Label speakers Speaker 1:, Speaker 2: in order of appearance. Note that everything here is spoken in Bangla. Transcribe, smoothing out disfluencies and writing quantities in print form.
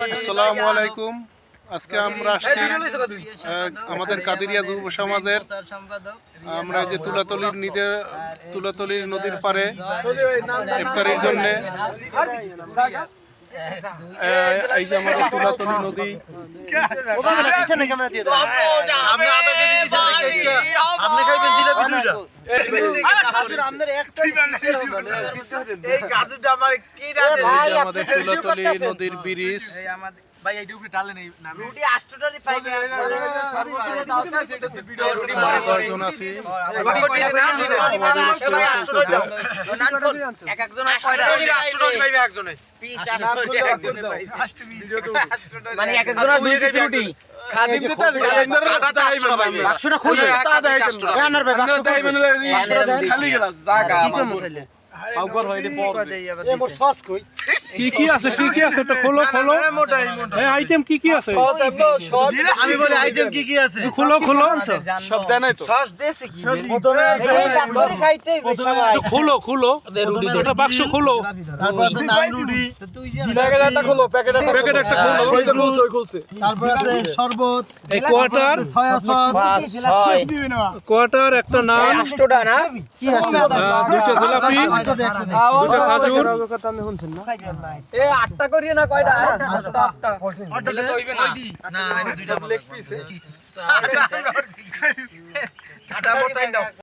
Speaker 1: আসসালামু আলাইকুম। আজকে আমরা আসছি আমাদের কাদিরিয়া যুব সমাজের আমরা যে তুলাতলির নদীর পাড়ে ইফতারির জন্য এই যে আমাদের তুলাতলি নদী আমাদের তুলাতলি নদীর ব্রিজ কি আছে তো খোলো আইটেম কি আছে
Speaker 2: আমি বলি আইটেম কি আছে
Speaker 1: খোলো সব দেয় নাই তো
Speaker 2: সস দেছে কি প্রথমে আছে কাটরি খাইতে
Speaker 1: খোলো এটা বাক্স খোলো
Speaker 2: তারপর আছে নান রুটি
Speaker 1: প্যাকেট একটা খোলো খুলছে
Speaker 2: তারপর আছে শরবত
Speaker 1: এই কোয়ার্টার
Speaker 2: সয়া সস
Speaker 1: কোয়ার্টার একটা নান
Speaker 2: 8টা না কি আছে
Speaker 1: দুইটা জিলাপি দুইটা খাজুর
Speaker 2: এ 8টা করিয়ে না কয়টা 8টা 8টা দিলে হইবে না না দুইটা লেগ পিস 8টা মোটাই দাও